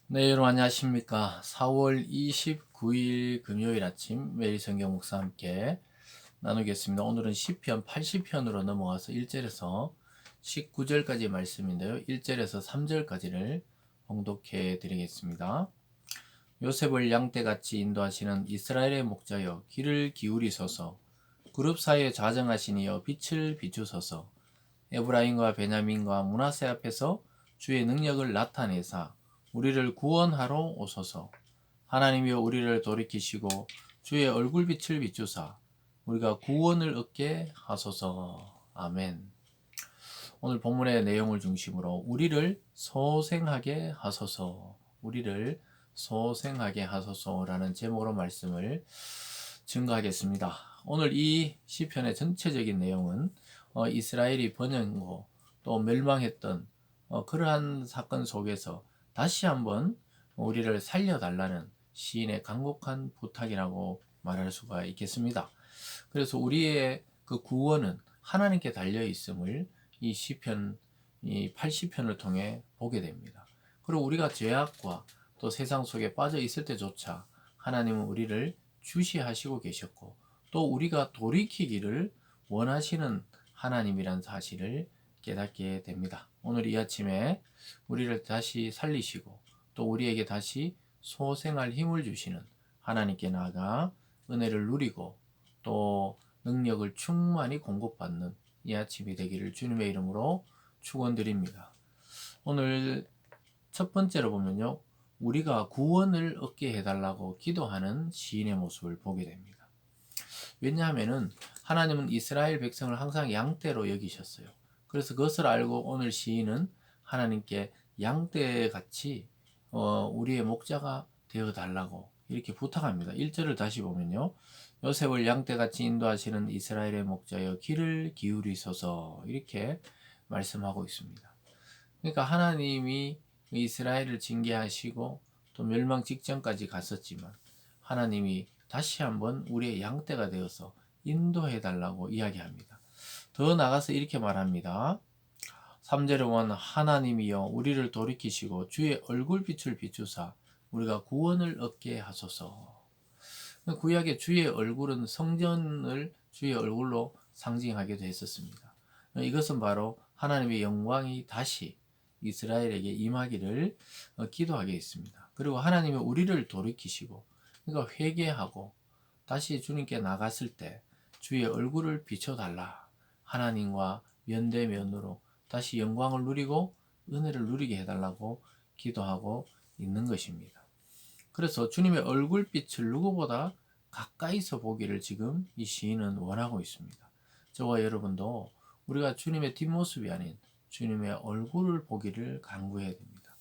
네, 여러분 안녕하십니까. 4월 29일 금요일 아침 매일 성경 목사 함께 나누겠습니다. 오늘은 시편 80편으로 넘어가서 1절에서 19절까지 말씀인데요. 1절에서 3절까지를 봉독해 드리겠습니다. 요셉을 양떼같이 인도하시는 이스라엘의 목자여 귀를 기울이소서. 그룹 사이에 좌정하시니여 빛을 비추소서. 에브라임과 베냐민과 므낫세 앞에서 주의 능력을 나타내사 우리를 구원하러 오소서. 하나님이여 우리를 돌이키시고 주의 얼굴빛을 비추사 우리가 구원을 얻게 하소서. 아멘. 오늘 본문의 내용을 중심으로 우리를 소생하게 하소서, 우리를 소생하게 하소서라는 제목으로 말씀을 증거하겠습니다. 오늘 이 시편의 전체적인 내용은 이스라엘이 번영고 또 멸망했던 그러한 사건 속에서 다시 한번 우리를 살려달라는 시인의 간곡한 부탁이라고 말할 수가 있겠습니다. 그래서 우리의 그 구원은 하나님께 달려 있음을 이 시편 이 80편을 통해 보게 됩니다. 그리고 우리가 죄악과 또 세상 속에 빠져 있을 때조차 하나님은 우리를 주시하시고 계셨고 또 우리가 돌이키기를 원하시는 하나님이란 사실을 깨닫게 됩니다. 오늘 이 아침에 우리를 다시 살리시고 또 우리에게 다시 소생할 힘을 주시는 하나님께 나아가 은혜를 누리고 또 능력을 충만히 공급받는 이 아침이 되기를 주님의 이름으로 축원드립니다. 오늘 첫 번째로 보면요. 우리가 구원을 얻게 해달라고 기도하는 시인의 모습을 보게 됩니다. 왜냐하면은 하나님은 이스라엘 백성을 항상 양떼로 여기셨어요. 그래서 그것을 알고 오늘 시인은 하나님께 양떼같이 우리의 목자가 되어 달라고 이렇게 부탁합니다. 1절을 다시 보면요. 요셉을 양떼같이 인도하시는 이스라엘의 목자여 귀를 기울이소서 이렇게 말씀하고 있습니다. 그러니까 하나님이 이스라엘을 징계하시고 또 멸망 직전까지 갔었지만 하나님이 다시 한번 우리의 양떼가 되어서 인도해 달라고 이야기합니다. 더 나가서 이렇게 말합니다. 3절에 보면 하나님이여 우리를 돌이키시고 주의 얼굴빛을 비추사 우리가 구원을 얻게 하소서. 구약의 주의 얼굴은 성전을 주의 얼굴로 상징하기도 했었습니다. 이것은 바로 하나님의 영광이 다시 이스라엘에게 임하기를 기도하게 했습니다. 그리고 하나님이 우리를 돌이키시고 그러니까 회개하고 다시 주님께 나갔을 때 주의 얼굴을 비춰달라. 하나님과 면대면으로 다시 영광을 누리고 은혜를 누리게 해달라고 기도하고 있는 것입니다. 그래서 주님의 얼굴빛을 누구보다 가까이서 보기를 지금 이 시인은 원하고 있습니다. 저와 여러분도 우리가 주님의 뒷모습이 아닌 주님의 얼굴을 보기를 간구해야 됩니다.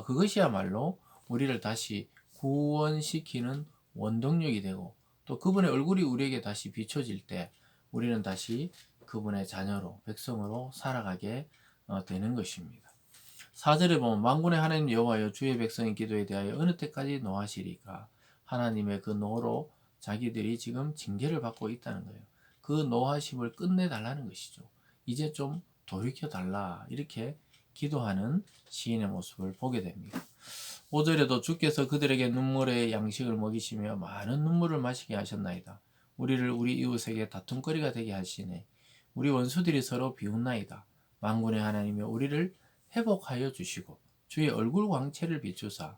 그것이야말로 우리를 다시 구원시키는 원동력이 되고 또 그분의 얼굴이 우리에게 다시 비춰질 때 우리는 다시 그분의 자녀로 백성으로 살아가게 되는 것입니다. 4절에 보면 만군의 하나님 여호와여 주의 백성의 기도에 대하여 어느 때까지 노하시리까. 하나님의 그 노로 자기들이 지금 징계를 받고 있다는 거예요. 그 노하심을 끝내달라는 것이죠. 이제 좀 돌이켜달라 이렇게 기도하는 시인의 모습을 보게 됩니다. 5절에도 주께서 그들에게 눈물의 양식을 먹이시며 많은 눈물을 마시게 하셨나이다. 우리를 우리 이웃에게 다툼거리가 되게 하시네. 우리 원수들이 서로 비웃나이다. 만군의 하나님이 우리를 회복하여 주시고 주의 얼굴 광채를 비추사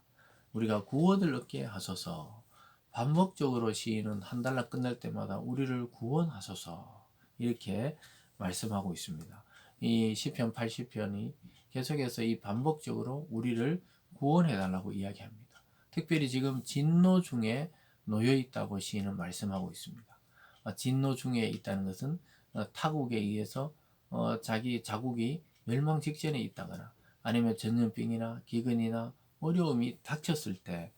우리가 구원을 얻게 하소서. 반복적으로 시인은 한 달락 끝날 때마다 우리를 구원하소서 이렇게 말씀하고 있습니다. 이 시편 80편이 계속해서 이 반복적으로 우리를 구원해 달라고 이야기합니다. 특별히 지금 진노 중에 놓여 있다고 시인은 말씀하고 있습니다. 진노 중에 있다는 것은 타국에 의해서 자기 자국이 멸망 직전에 있다거나 아니면 전염병이나 기근이나 어려움이 닥쳤을 때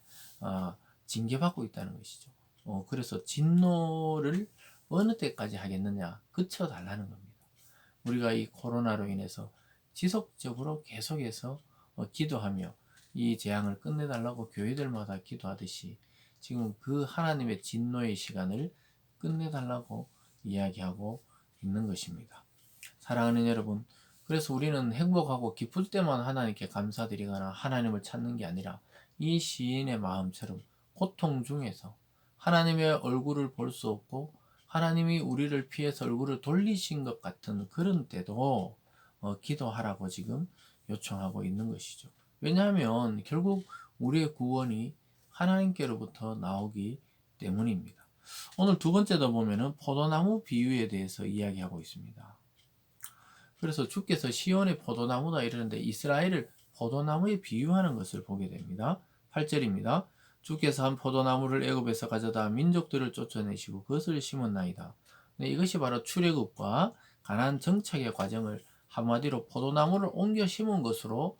징계받고 있다는 것이죠. 그래서 진노를 어느 때까지 하겠느냐 그쳐달라는 겁니다. 우리가 이 코로나로 인해서 지속적으로 계속해서 기도하며 이 재앙을 끝내달라고 교회들마다 기도하듯이 지금 그 하나님의 진노의 시간을 끝내달라고 이야기하고 있는 것입니다. 사랑하는 여러분, 그래서 우리는 행복하고 기쁠 때만 하나님께 감사드리거나 하나님을 찾는 게 아니라 이 시인의 마음처럼 고통 중에서 하나님의 얼굴을 볼 수 없고 하나님이 우리를 피해서 얼굴을 돌리신 것 같은 그런 때도 기도하라고 지금 요청하고 있는 것이죠. 왜냐하면 결국 우리의 구원이 하나님께로부터 나오기 때문입니다. 오늘 두 번째도 보면은 포도나무 비유에 대해서 이야기하고 있습니다. 그래서 주께서 시온의 포도나무다 이러는데 이스라엘을 포도나무에 비유하는 것을 보게 됩니다. 8절입니다. 주께서 한 포도나무를 애굽에서 가져다 민족들을 쫓아내시고 그것을 심었나이다. 네, 이것이 바로 출애굽과 가나안 정착의 과정을 한마디로 포도나무를 옮겨 심은 것으로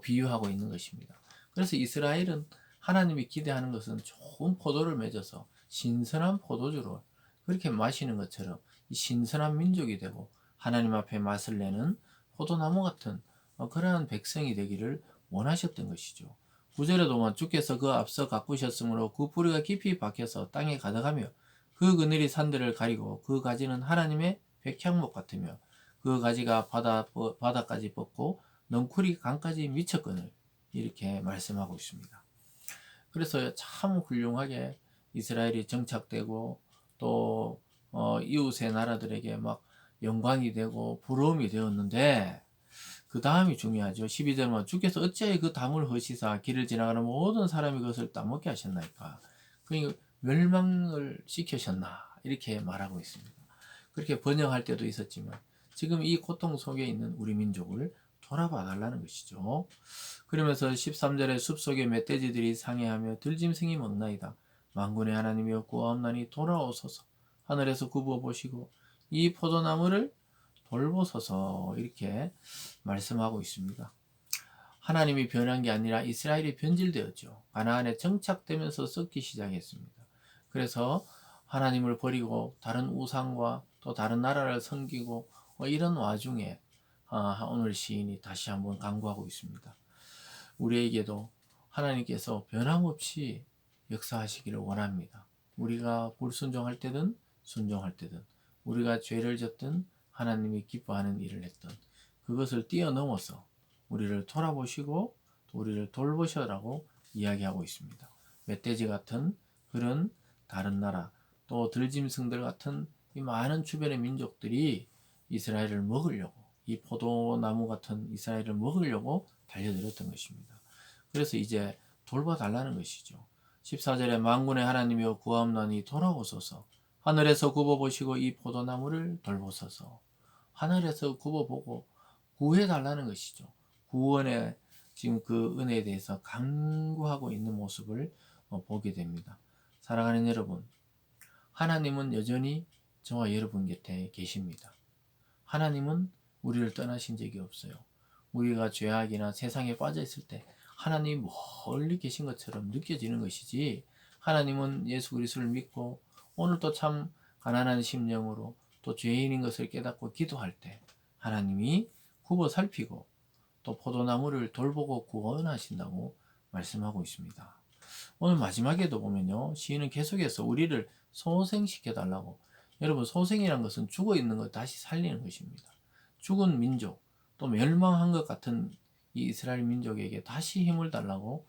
비유하고 있는 것입니다. 그래서 이스라엘은 하나님이 기대하는 것은 좋은 포도를 맺어서 신선한 포도주로 그렇게 마시는 것처럼 신선한 민족이 되고 하나님 앞에 맛을 내는 포도나무 같은 그러한 백성이 되기를 원하셨던 것이죠. 9절에 보면 주께서 그 앞서 가꾸셨으므로 그 뿌리가 깊이 박혀서 땅에 가득하며 그 그늘이 산들을 가리고 그 가지는 하나님의 백향목 같으며 그 가지가 바다까지 뻗고 넝쿨이 강까지 미쳤거늘 이렇게 말씀하고 있습니다. 그래서 참 훌륭하게 이스라엘이 정착되고 또 이웃의 나라들에게 막 영광이 되고 부러움이 되었는데 그 다음이 중요하죠. 12절만 주께서 어찌하여 그 담을 허시사 길을 지나가는 모든 사람이 그것을 따먹게 하셨나이까. 그러니까 멸망을 시키셨나 이렇게 말하고 있습니다. 그렇게 번영할 때도 있었지만 지금 이 고통 속에 있는 우리 민족을 돌아봐 달라는 것이죠. 그러면서 13절에 숲속에 멧돼지들이 상해하며 들짐승이 먹나이다. 만군의 하나님이여 구하옵나니 돌아오소서. 하늘에서 굽어 보시고 이 포도나무를 돌보소서 이렇게 말씀하고 있습니다. 하나님이 변한 게 아니라 이스라엘이 변질되었죠. 가나안에 정착되면서 썩기 시작했습니다. 그래서 하나님을 버리고 다른 우상과 또 다른 나라를 섬기고 이런 와중에 오늘 시인이 다시 한번 강구하고 있습니다. 우리에게도 하나님께서 변함없이 역사하시기를 원합니다. 우리가 불순종할 때든 순종할 때든 우리가 죄를 졌든 하나님이 기뻐하는 일을 했던 그것을 뛰어넘어서 우리를 돌아보시고 우리를 돌보셔라고 이야기하고 있습니다. 멧돼지 같은 그런 다른 나라 또 들짐승들 같은 이 많은 주변의 민족들이 이스라엘을 먹으려고 이 포도나무 같은 이스라엘을 먹으려고 달려들었던 것입니다. 그래서 이제 돌봐달라는 것이죠. 14절에 만군의 하나님이여 구하옵나니 돌아오소서. 하늘에서 굽어보시고 이 포도나무를 돌보소서. 하늘에서 굽어보고 구해달라는 것이죠. 구원의 지금 그 은혜에 대해서 간구하고 있는 모습을 보게 됩니다. 사랑하는 여러분, 하나님은 여전히 저와 여러분 곁에 계십니다. 하나님은 우리를 떠나신 적이 없어요. 우리가 죄악이나 세상에 빠져 있을 때 하나님이 멀리 계신 것처럼 느껴지는 것이지 하나님은 예수 그리스도를 믿고 오늘도 참 가난한 심령으로 또 죄인인 것을 깨닫고 기도할 때 하나님이 굽어 살피고 또 포도나무를 돌보고 구원하신다고 말씀하고 있습니다. 오늘 마지막에도 보면요. 시인은 계속해서 우리를 소생시켜 달라고. 여러분 소생이란 것은 죽어 있는 것 다시 살리는 것입니다. 죽은 민족 또 멸망한 것 같은 이 이스라엘 민족에게 다시 힘을 달라고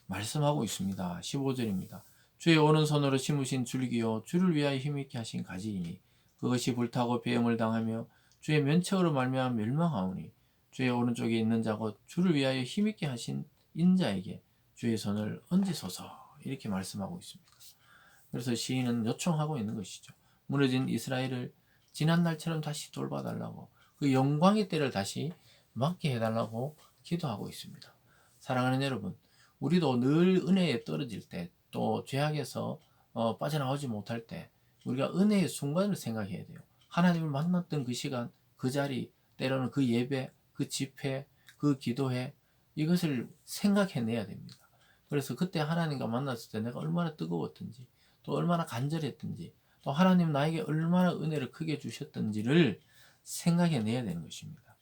말씀하고 있습니다. 15절입니다. 주의 오른손으로 심으신 줄기요 주를 위하여 힘있게 하신 가지이니 그것이 불타고 배임을 당하며 주의 면책으로 말미암아 멸망하오니 주의 오른쪽에 있는 자고 주를 위하여 힘있게 하신 인자에게 주의 손을 얹으소서 이렇게 말씀하고 있습니다. 그래서 시인은 요청하고 있는 것이죠. 무너진 이스라엘을 지난날처럼 다시 돌봐달라고 그 영광의 때를 다시 맞게 해달라고 기도하고 있습니다. 사랑하는 여러분, 우리도 늘 은혜에 떨어질 때 또 죄악에서 빠져나오지 못할 때 우리가 은혜의 순간을 생각해야 돼요. 하나님을 만났던 그 시간, 그 자리, 때로는 그 예배, 그 집회, 그 기도회 이것을 생각해내야 됩니다. 그래서 그때 하나님과 만났을 때 내가 얼마나 뜨거웠던지 또 얼마나 간절했던지 또 하나님 나에게 얼마나 은혜를 크게 주셨던지를 생각해내야 되는 것입니다.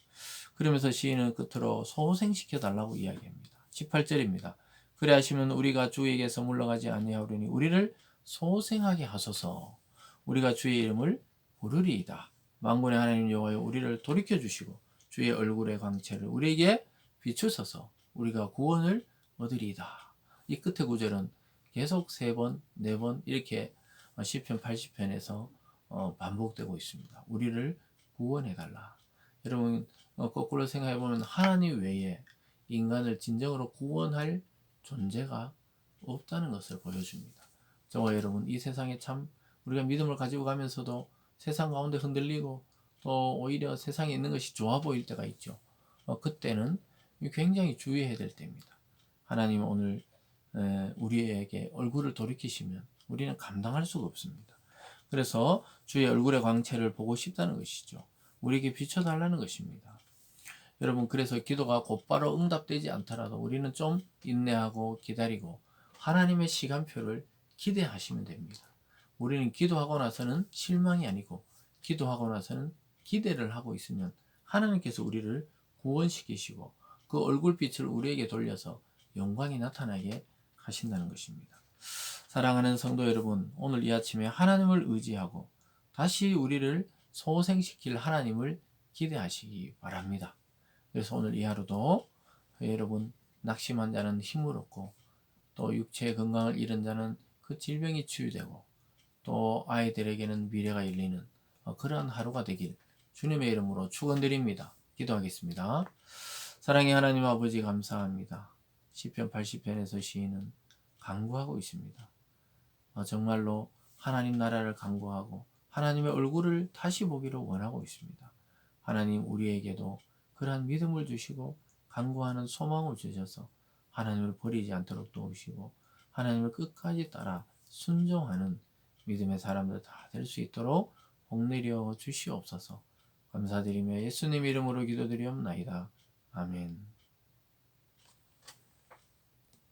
그러면서 시인은 끝으로 소생시켜 달라고 이야기합니다. 18절입니다. 그래 하시면 우리가 주에게서 물러가지 아니하오리니 우리를 소생하게 하소서. 우리가 주의 이름을 부르리이다. 만군의 하나님 여호와여 우리를 돌이켜 주시고 주의 얼굴의 광채를 우리에게 비추소서. 우리가 구원을 얻으리이다. 이 끝에 구절은 계속 3번, 4번 이렇게 시편 80편에서 반복되고 있습니다. 우리를 구원해 달라. 여러분 거꾸로 생각해 보면 하나님 외에 인간을 진정으로 구원할 존재가 없다는 것을 보여줍니다. 저와 여러분 이 세상에 참 우리가 믿음을 가지고 가면서도 세상 가운데 흔들리고 또 오히려 세상에 있는 것이 좋아 보일 때가 있죠. 그때는 굉장히 주의해야 될 때입니다. 하나님 오늘 우리에게 얼굴을 돌이키시면 우리는 감당할 수가 없습니다. 그래서 주의 얼굴의 광채를 보고 싶다는 것이죠. 우리에게 비춰달라는 것입니다. 여러분 그래서 기도가 곧바로 응답되지 않더라도 우리는 좀 인내하고 기다리고 하나님의 시간표를 기대하시면 됩니다. 우리는 기도하고 나서는 실망이 아니고 기도하고 나서는 기대를 하고 있으면 하나님께서 우리를 구원시키시고 그 얼굴빛을 우리에게 돌려서 영광이 나타나게 하신다는 것입니다. 사랑하는 성도 여러분, 오늘 이 아침에 하나님을 의지하고 다시 우리를 소생시킬 하나님을 기대하시기 바랍니다. 그래서 오늘 이 하루도 여러분 낙심한 자는 힘을 얻고 또 육체의 건강을 잃은 자는 그 질병이 치유되고 또 아이들에게는 미래가 열리는 그러한 하루가 되길 주님의 이름으로 축원드립니다. 기도하겠습니다. 사랑의 하나님 아버지 감사합니다. 시편 80편에서 시인은 간구하고 있습니다. 정말로 하나님 나라를 간구하고 하나님의 얼굴을 다시 보기를 원하고 있습니다. 하나님 우리에게도 그러한 믿음을 주시고 간구하는 소망을 주셔서 하나님을 버리지 않도록 도우시고 하나님을 끝까지 따라 순종하는 믿음의 사람들 다 될 수 있도록 복내려 주시옵소서. 감사드리며 예수님 이름으로 기도드리옵나이다. 아멘.